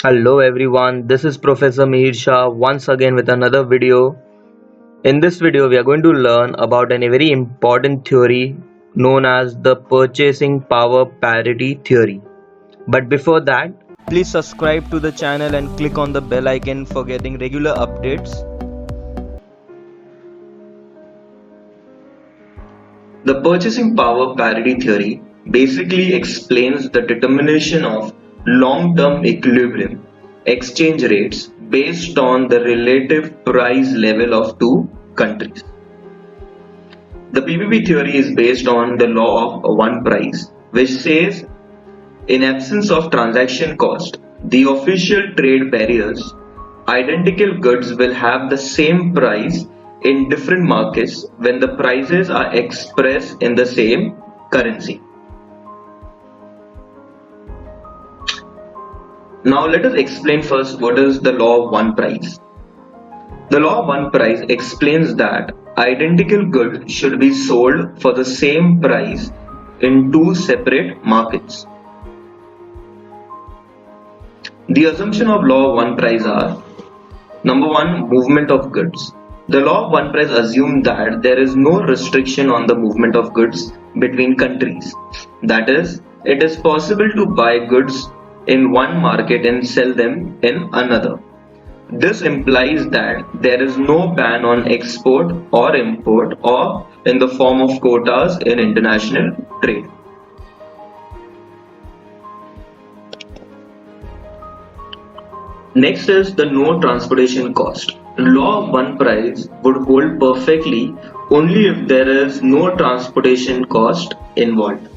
Hello everyone, this is Professor Mihir Shah once again with another video. In this video, we are going to learn about a very important theory known as the Purchasing Power Parity Theory. But before that, please subscribe to the channel and click on the bell icon for getting regular updates. The Purchasing Power Parity Theory basically explains the determination of long-term equilibrium exchange rates based on the relative price level of two countries. The PPP theory is based on the law of one price, which says in absence of transaction cost, the official trade barriers, identical goods will have the same price in different markets when the prices are expressed in the same currency. Now let us explain first what is the law of one price. The law of one price explains that identical goods should be sold for the same price in two separate markets. The assumption of law of one price are: number one, movement of goods. The law of one price assumes that there is no restriction on the movement of goods between countries. That is, it is possible to buy goods in one market and sell them in another. This implies that there is no ban on export or import or in the form of quotas in international trade. Next is the no transportation cost. Law of one price would hold perfectly only if there is no transportation cost involved.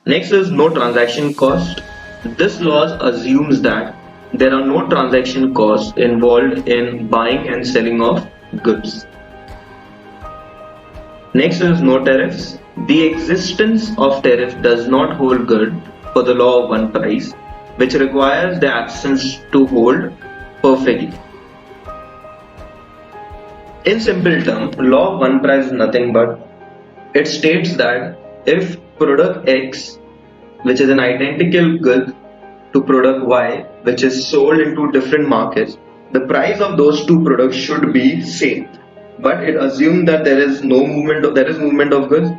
Next is no transaction cost. This law assumes that there are no transaction costs involved in buying and selling of goods. Next is no tariffs. The existence of tariff does not hold good for the law of one price, which requires the absence to hold perfectly. In simple terms, law of one price is nothing but it states that if product X, which is an identical good to product Y, which is sold into different markets, the price of those two products should be same. But it assumes that there is movement of goods,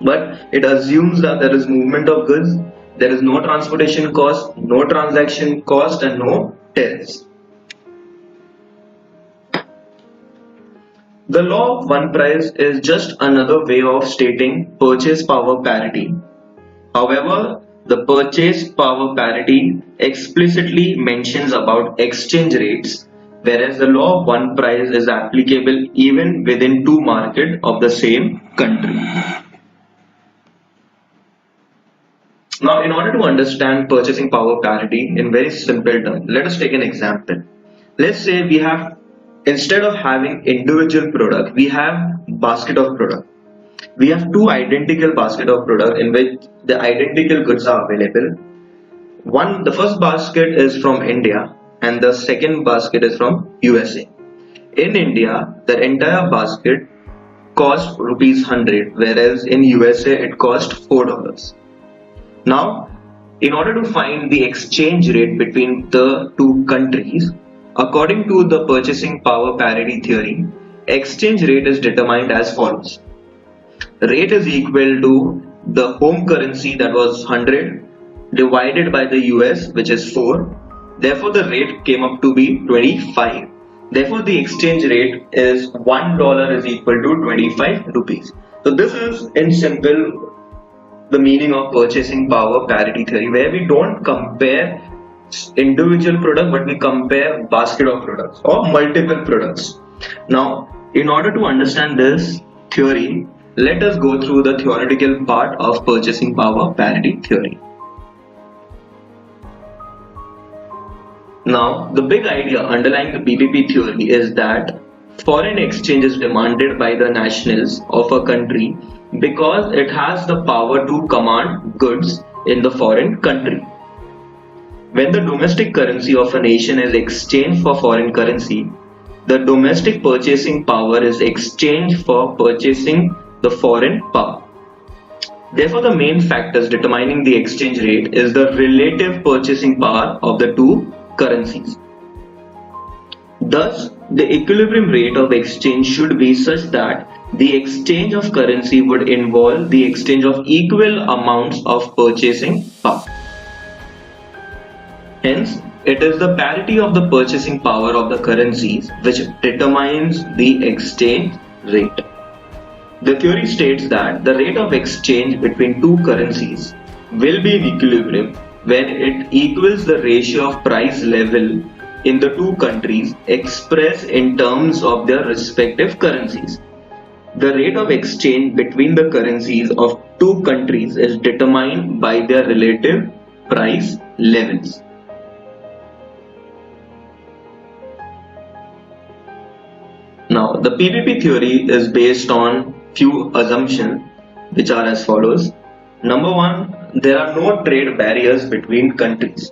but it assumes that there is movement of goods, there is no transportation cost, no transaction cost, and no tariffs. The law of one price is just another way of stating purchase power parity. However, the purchase power parity explicitly mentions about exchange rates, whereas the law of one price is applicable even within two markets of the same country. Now, in order to understand purchasing power parity in very simple terms, let us take an example. Let's say we have, instead of having individual product, we have basket of product. We have two identical basket of product in which the identical goods are available. The first basket is from India and the second basket is from USA. In India, the entire basket cost ₹100, whereas in USA it cost $4. Now, in order to find the exchange rate between the two countries, according to the purchasing power parity theory, exchange rate is determined as follows. Rate is equal to the home currency, that was 100, divided by the US, which is 4. Therefore, the rate came up to be 25. Therefore, the exchange rate is $1 is equal to 25 rupees. So this is in simple the meaning of purchasing power parity theory, where we don't compare individual product but we compare basket of products or multiple products. Now, in order to understand this theory, let us go through the theoretical part of purchasing power parity theory. Now, the big idea underlying the PPP theory is that foreign exchange is demanded by the nationals of a country because it has the power to command goods in the foreign country. When the domestic currency of a nation is exchanged for foreign currency, the domestic purchasing power is exchanged for purchasing the foreign power. Therefore, the main factors determining the exchange rate is the relative purchasing power of the two currencies. Thus, the equilibrium rate of exchange should be such that the exchange of currency would involve the exchange of equal amounts of purchasing power. Hence, it is the parity of the purchasing power of the currencies which determines the exchange rate. The theory states that the rate of exchange between two currencies will be in equilibrium when it equals the ratio of price level in the two countries expressed in terms of their respective currencies. The rate of exchange between the currencies of two countries is determined by their relative price levels. Now, the PPP theory is based on few assumptions which are as follows. Number one, there are no trade barriers between countries.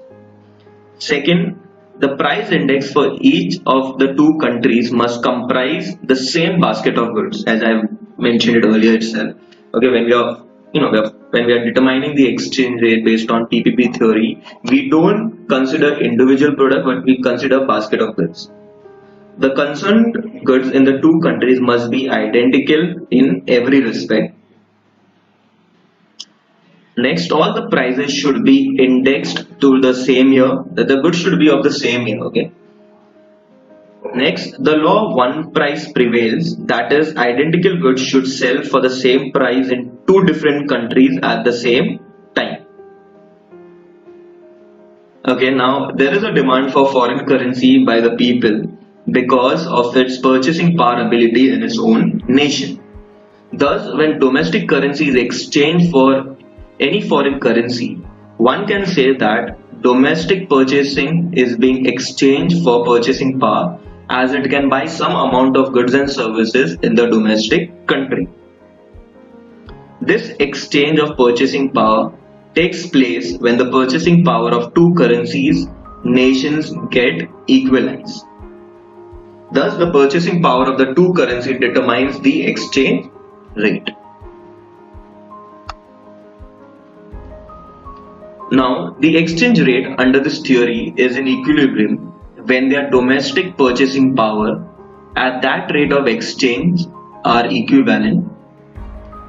Second, the price index for each of the two countries must comprise the same basket of goods, as I mentioned it earlier itself. Okay, when we are determining the exchange rate based on PPP theory, we don't consider individual product, but we consider basket of goods. The concerned goods in the two countries must be identical in every respect. Next, all the prices should be indexed to the same year. The goods should be of the same year. Okay. Next, the law of one price prevails. That is, identical goods should sell for the same price in two different countries at the same time. Okay. Now, there is a demand for foreign currency by the people because of its purchasing power ability in its own nation. Thus, when domestic currency is exchanged for any foreign currency, one can say that domestic purchasing is being exchanged for purchasing power, as it can buy some amount of goods and services in the domestic country. This exchange of purchasing power takes place when the purchasing power of two currencies nations get equalized. Thus, the purchasing power of the two currencies determines the exchange rate. Now, the exchange rate under this theory is in equilibrium when their domestic purchasing power at that rate of exchange are equivalent.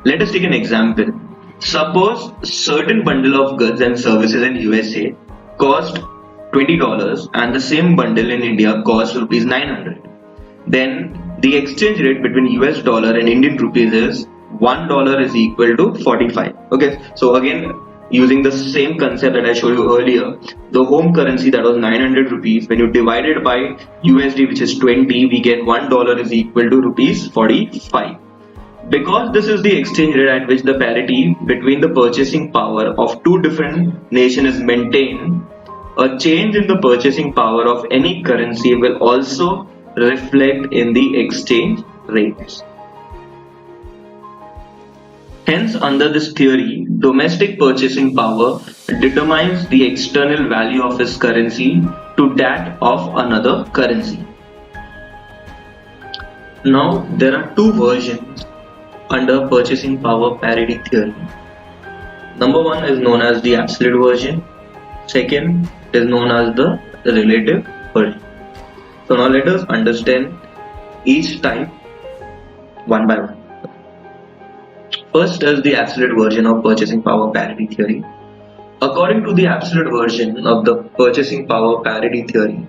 Let us take an example. Suppose certain bundle of goods and services in USA cost $20 and the same bundle in India costs rupees 900. Then the exchange rate between US dollar and Indian rupees is $1 is equal to 45. Okay, so again, using the same concept that I showed you earlier, the home currency that was 900 rupees, when you divide it by USD, which is 20, we get $1 is equal to rupees 45. Because this is the exchange rate at which the parity between the purchasing power of two different nations is maintained, a change in the purchasing power of any currency will also reflect in the exchange rates. Hence, under this theory, domestic purchasing power determines the external value of its currency to that of another currency. Now, there are two versions under purchasing power parity theory. Number one is known as the absolute version. Second is known as the relative version. So now let us understand each type one by one. First is the absolute version of purchasing power parity theory. According to the absolute version of the purchasing power parity theory,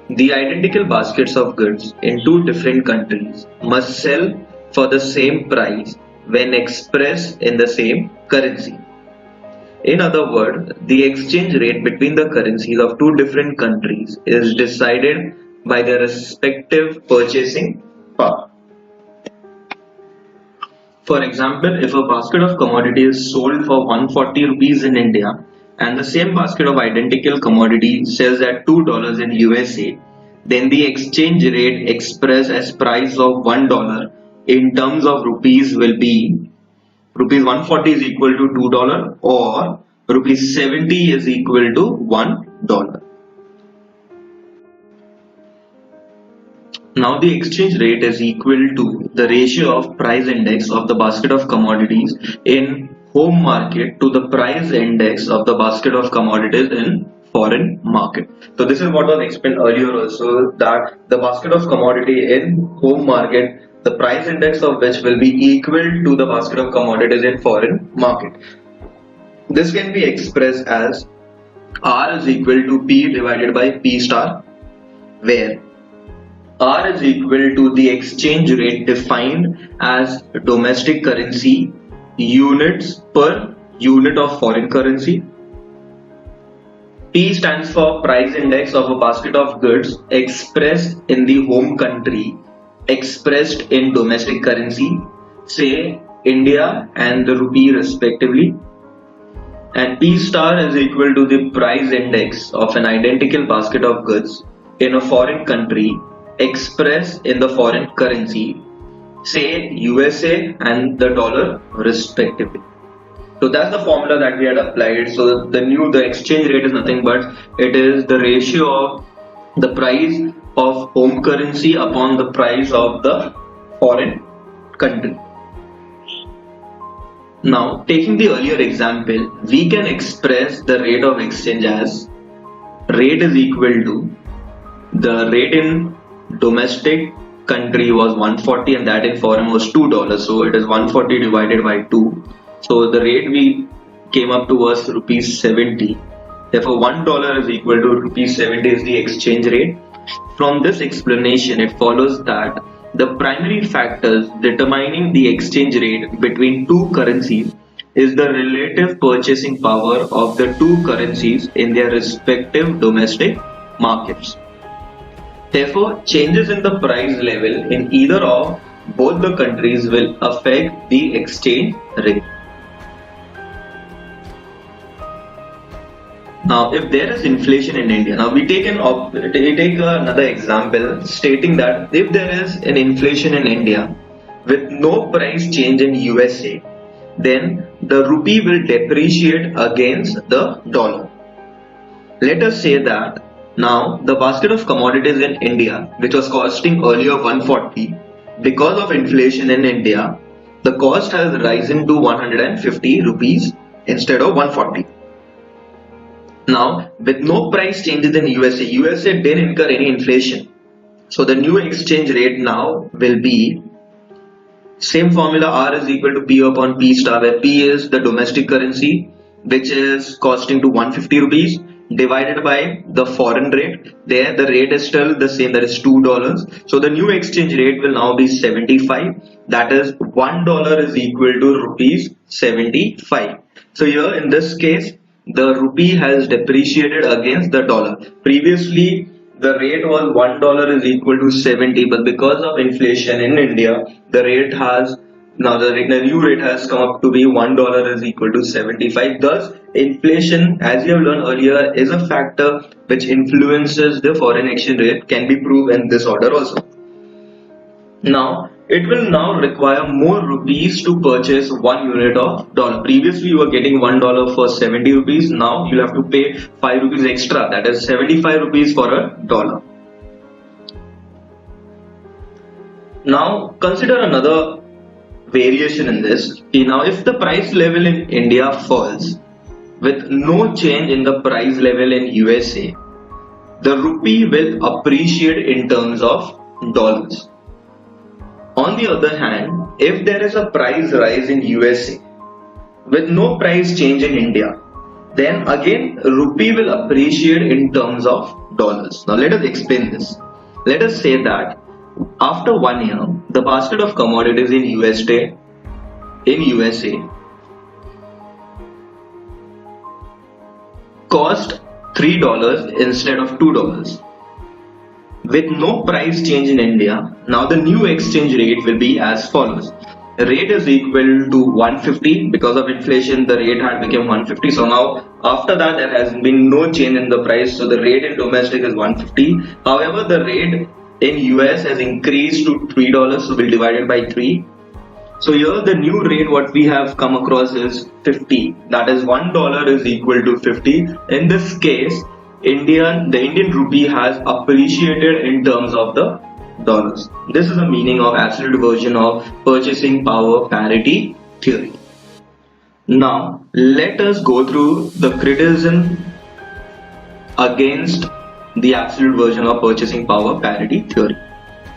the identical baskets of goods in two different countries must sell for the same price when expressed in the same currency. In other words, the exchange rate between the currencies of two different countries is decided by their respective purchasing power. For example, if a basket of commodities is sold for 140 rupees in India and the same basket of identical commodity sells at $2 in USA, then the exchange rate expressed as price of $1 in terms of rupees will be rupees 140 is equal to $2 or rupees 70 is equal to $1. Now the exchange rate is equal to the ratio of price index of the basket of commodities in home market to the price index of the basket of commodities in foreign market. So this is what was explained earlier also, that the basket of commodity in home market, the price index of which will be equal to the basket of commodities in foreign market. This can be expressed as R is equal to P divided by P star, where R is equal to the exchange rate defined as domestic currency units per unit of foreign currency. P stands for price index of a basket of goods expressed in the home country, expressed in domestic currency, say India and the rupee respectively. And P star is equal to the price index of an identical basket of goods in a foreign country expressed in the foreign currency, say USA and the dollar respectively. So that's the formula that we had applied. So the exchange rate is nothing but it is the ratio of the price of home currency upon the price of the foreign country. Now, taking the earlier example, we can express the rate of exchange as rate is equal to the rate in domestic country was 140 and that in foreign was $2. So it is 140 divided by 2. So the rate we came up to was rupees 70. Therefore, $1 is equal to rupees 70 is the exchange rate. From this explanation, it follows that the primary factors determining the exchange rate between two currencies is the relative purchasing power of the two currencies in their respective domestic markets. Therefore, changes in the price level in either of both the countries will affect the exchange rate. Now, if there is inflation in India, now we take another example stating that if there is an inflation in India with no price change in USA, then the rupee will depreciate against the dollar. Let us say that now the basket of commodities in India, which was costing earlier 140, because of inflation in India, the cost has risen to 150 rupees instead of 140. Now, with no price changes in USA didn't incur any inflation. So the new exchange rate now will be same formula, R is equal to P upon P star, where P is the domestic currency which is costing to 150 rupees divided by the foreign rate. There the rate is still the same, that is $2. So the new exchange rate will now be 75. That is $1 is equal to rupees 75. So here in this case, the rupee has depreciated against the dollar. Previously, the rate was $1 is equal to 70, but because of inflation in India, the rate has now the new rate has come up to be $1 is equal to 75. Thus, inflation, as you have learned earlier, is a factor which influences the foreign exchange rate. Can be proved in this order also. Now, it will now require more rupees to purchase 1 unit of dollar. Previously, you were getting $1 for 70 rupees. Now, you'll have to pay 5 rupees extra. That is 75 rupees for a dollar. Now, consider another variation in this. Now, if the price level in India falls with no change in the price level in USA, the rupee will appreciate in terms of dollars. On the other hand, if there is a price rise in USA with no price change in India, then again rupee will appreciate in terms of dollars. Now let us explain this. Let us say that after 1 year, the basket of commodities in USA cost $3 instead of $2. With no price change in India, now the new exchange rate will be as follows. The rate is equal to 150. Because of inflation, the rate had become 150. So now after that, there has been no change in the price. So the rate in domestic is 150. However, the rate in US has increased to $3, so we'll divide it by 3. So here the new rate what we have come across is 50. That is $1 is equal to 50. In this case, the Indian rupee has appreciated in terms of the dollars. This is the meaning of absolute version of purchasing power parity theory. Now, let us go through the criticism against the absolute version of purchasing power parity theory.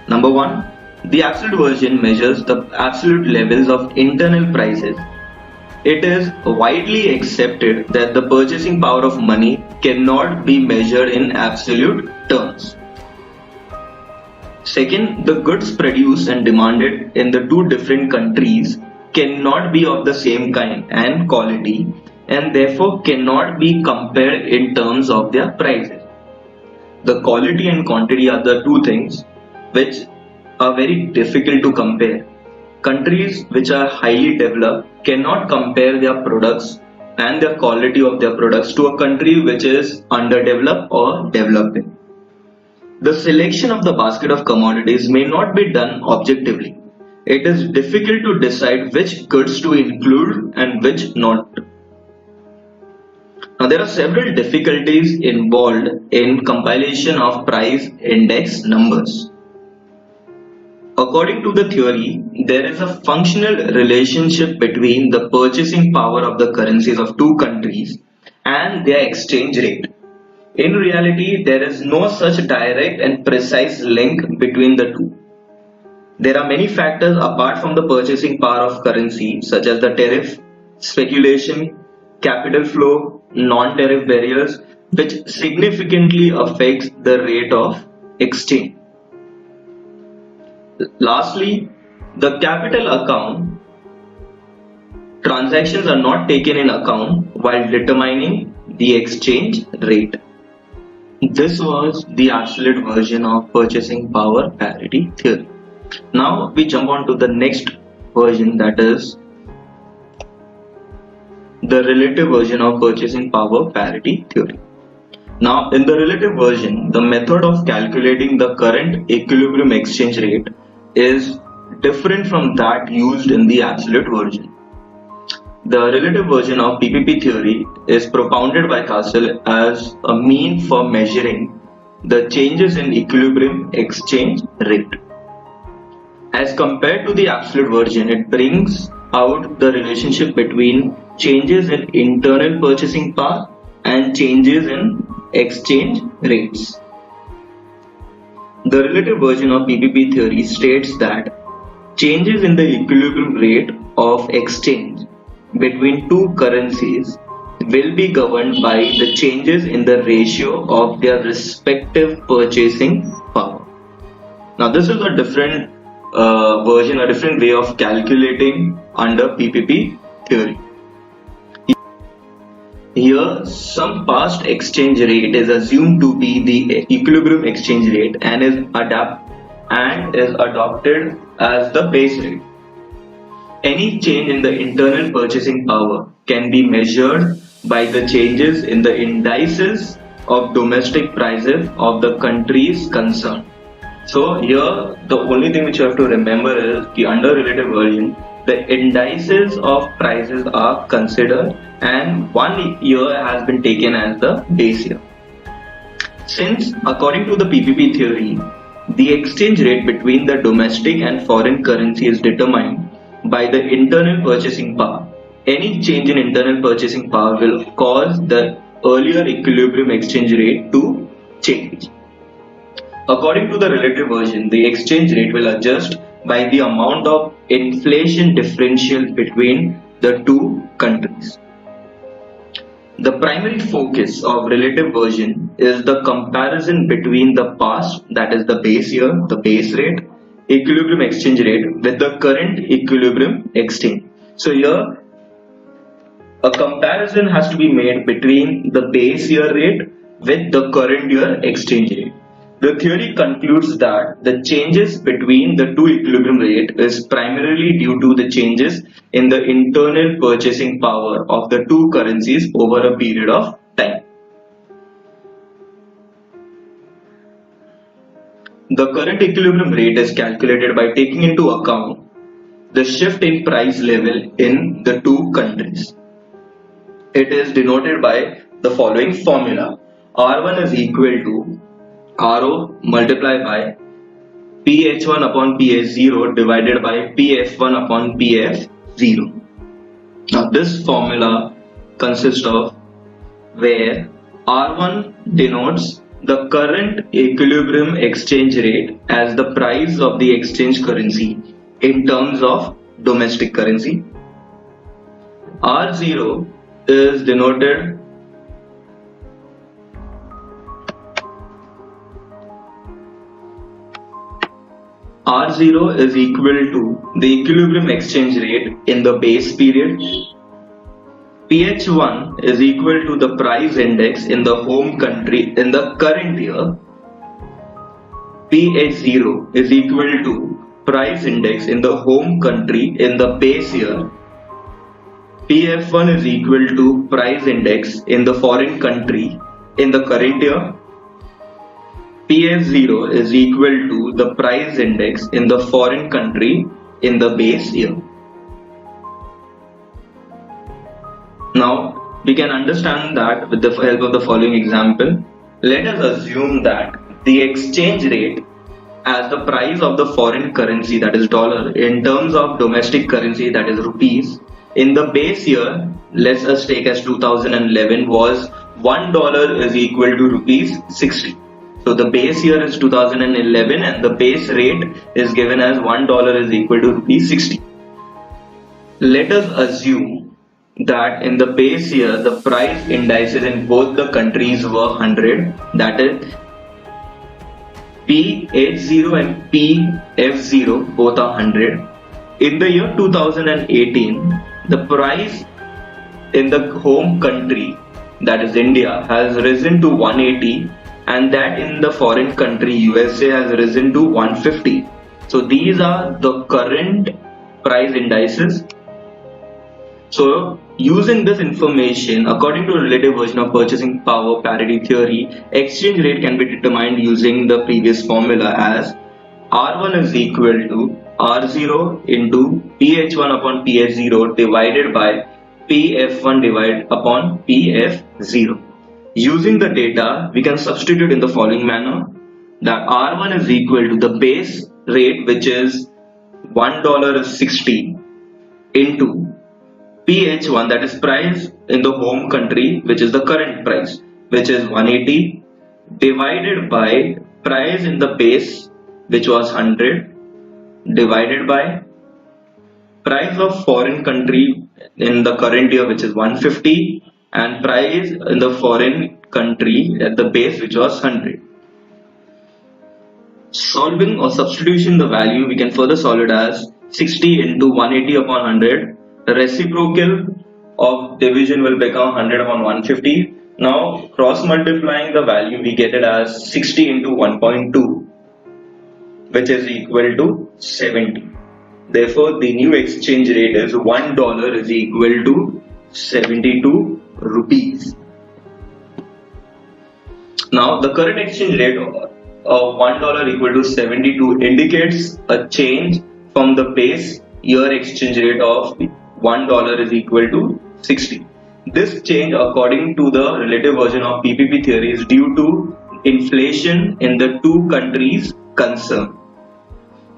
Number one, the absolute version measures the absolute levels of internal prices. It is widely accepted that the purchasing power of money cannot be measured in absolute terms. Second, the goods produced and demanded in the two different countries cannot be of the same kind and quality and therefore cannot be compared in terms of their prices. The quality and quantity are the two things which are very difficult to compare. Countries which are highly developed cannot compare their products and the quality of their products to a country which is underdeveloped or developing. The selection of the basket of commodities may not be done objectively. It is difficult to decide which goods to include and which not. Now, there are several difficulties involved in compilation of price index numbers. According to the theory, there is a functional relationship between the purchasing power of the currencies of two countries and their exchange rate. In reality, there is no such direct and precise link between the two. There are many factors apart from the purchasing power of currency, such as the tariff, speculation, capital flow, non-tariff barriers, which significantly affects the rate of exchange. Lastly, the capital account transactions are not taken in account while determining the exchange rate. This was the absolute version of purchasing power parity theory. Now we jump on to the next version, that is the relative version of purchasing power parity theory. Now, in the relative version, the method of calculating the current equilibrium exchange rate is different from that used in the absolute version. The relative version of PPP theory is propounded by Castle as a mean for measuring the changes in equilibrium exchange rate. As compared to the absolute version, it brings out the relationship between changes in internal purchasing power and changes in exchange rates. The relative version of PPP theory states that changes in the equilibrium rate of exchange between two currencies will be governed by the changes in the ratio of their respective purchasing power. Now, this is a different version, a different way of calculating under PPP theory. Here, some past exchange rate is assumed to be the equilibrium exchange rate and is adopted as the base rate. Any change in the internal purchasing power can be measured by the changes in the indices of domestic prices of the countries concerned. So here, the only thing which you have to remember is the under relative version, the indices of prices are considered and 1 year has been taken as the base year. Since according to the PPP theory, the exchange rate between the domestic and foreign currency is determined by the internal purchasing power, any change in internal purchasing power will cause the earlier equilibrium exchange rate to change. According to the relative version, the exchange rate will adjust by the amount of inflation differential between the two countries. The primary focus of relative version is the comparison between the past, that is the base year, the base rate, equilibrium exchange rate with the current equilibrium exchange. So here, a comparison has to be made between the base year rate with the current year exchange rate. The theory concludes that the changes between the two equilibrium rate is primarily due to the changes in the internal purchasing power of the two currencies over a period of time. The current equilibrium rate is calculated by taking into account the shift in price level in the two countries. It is denoted by the following formula. R1 is equal to RO multiplied by PH1 upon PH0 divided by PF1 upon PF0. Now this formula consists of where R1 denotes the current equilibrium exchange rate as the price of the exchange currency in terms of domestic currency. R0 is denoted R0 is equal to the equilibrium exchange rate in the base period. PH1 is equal to the price index in the home country in the current year. PH0 is equal to price index in the home country in the base year. PF1 is equal to price index in the foreign country in the current year. PF0 is equal to the price index in the foreign country in the base year. Now, we can understand that with the help of the following example. Let us assume that the exchange rate as the price of the foreign currency, that is dollar, in terms of domestic currency, that is rupees, in the base year, let us take as 2011, was $1 is equal to rupees 60. So the base year is 2011 and the base rate is given as $1 is equal to rupees 60. Let us assume that in the base year the price indices in both the countries were 100, that is PH0 and PF0 both are 100. In the year 2018, the price in the home country, that is India, has risen to 180, and that in the foreign country USA has risen to 150. So these are the current price indices. So using this information, according to a relative version of purchasing power parity theory, exchange rate can be determined using the previous formula as R1 is equal to R0 into PH1 upon PH0 divided by PF1 divided upon PF0. Using the data, we can substitute in the following manner, that R1 is equal to the base rate, which is $1 is 60, into PH1, that is price in the home country, which is the current price, which is 180, divided by price in the base, which was 100, divided by price of foreign country in the current year, which is 150, and price in the foreign country at the base, which was 100. Solving or substitution the value, we can further solve it as 60 into 180 upon 100. The reciprocal of division will become 100 upon 150. Now cross multiplying the value, we get it as 60 into 1.2, which is equal to 70. Therefore, the new exchange rate is $1 is equal to 72 rupees. Now the current exchange rate of $1 equal to 72 indicates a change from the base year exchange rate of $1 is equal to 60. This change, according to the relative version of PPP theory, is due to inflation in the two countries concerned.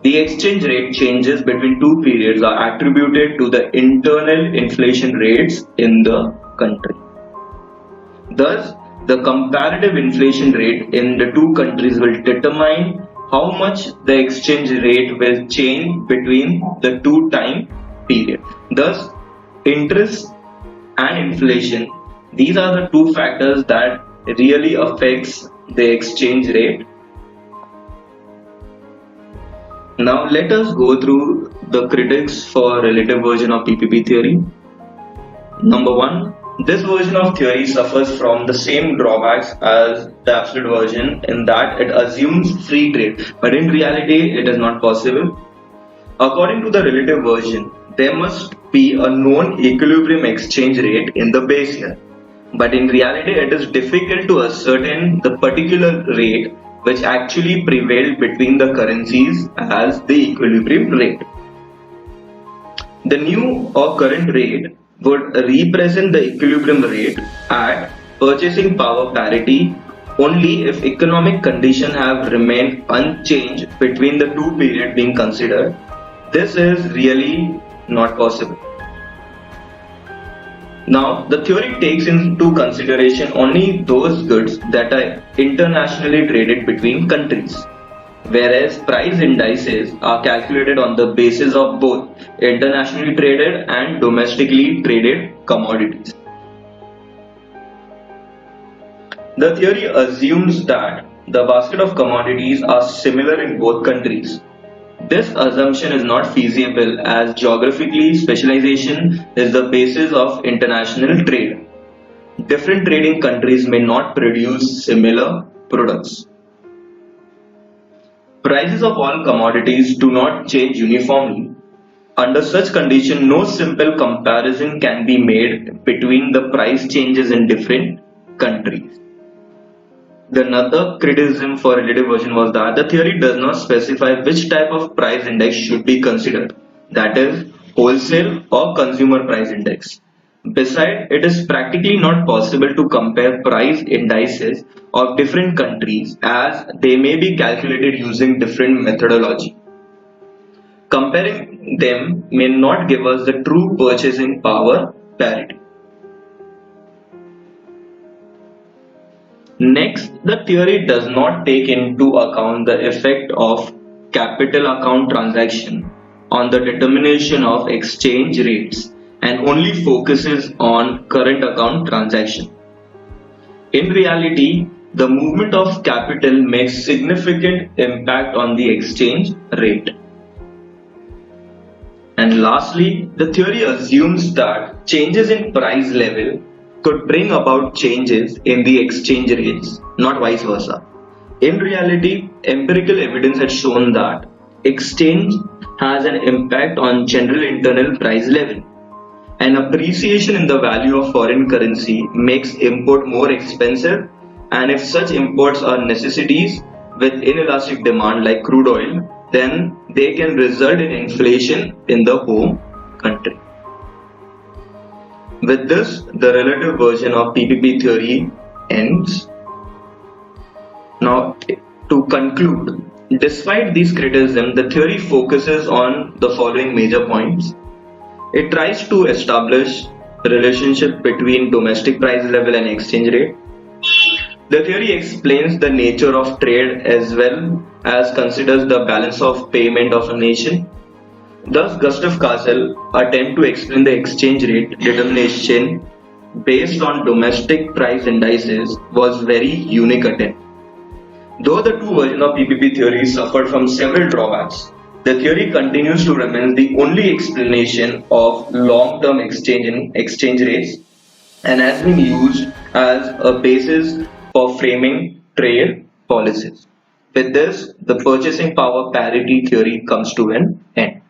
The exchange rate changes between two periods are attributed to the internal inflation rates in the country. Thus, the comparative inflation rate in the two countries will determine how much the exchange rate will change between the two time period. Thus, interest and inflation, these are the two factors that really affects the exchange rate. Now let us go through the critics for relative version of PPP theory. Number one, this version of theory suffers from the same drawbacks as the absolute version in that it assumes free trade, but in reality it is not possible. According to the relative version, there must be a known equilibrium exchange rate in the base year, but in reality it is difficult to ascertain the particular rate which actually prevailed between the currencies as the equilibrium rate. The new or current rate would represent the equilibrium rate at purchasing power parity only if economic conditions have remained unchanged between the two periods being considered. This is really not possible. Now, the theory takes into consideration only those goods that are internationally traded between countries, whereas price indices are calculated on the basis of both internationally traded and domestically traded commodities. The theory assumes that the basket of commodities are similar in both countries. This assumption is not feasible as geographically specialization is the basis of international trade. Different trading countries may not produce similar products. Prices of all commodities do not change uniformly. Under such condition, no simple comparison can be made between the price changes in different countries. Another criticism for relative version was that the theory does not specify which type of price index should be considered, that is, wholesale or consumer price index. Besides, it is practically not possible to compare price indices of different countries as they may be calculated using different methodology. Comparing them may not give us the true purchasing power parity. Next, the theory does not take into account the effect of capital account transaction on the determination of exchange rates and only focuses on current account transaction. In reality, the movement of capital makes significant impact on the exchange rate. And lastly, the theory assumes that changes in price level could bring about changes in the exchange rates, not vice versa. In reality, empirical evidence has shown that exchange has an impact on general internal price level. An appreciation in the value of foreign currency makes import more expensive, and if such imports are necessities with inelastic demand like crude oil, then they can result in inflation in the home country. With this, the relative version of PPP theory ends. Now, to conclude, despite these criticisms, the theory focuses on the following major points. It tries to establish a relationship between domestic price level and exchange rate. The theory explains the nature of trade as well as considers the balance of payment of a nation. Thus, Gustav Castle attempt to explain the exchange rate determination based on domestic price indices was very unique attempt. Though the two versions of PPP theory suffered from several drawbacks, the theory continues to remain the only explanation of long-term exchange rates and has been used as a basis for framing trade policies. With this, the purchasing power parity theory comes to an end.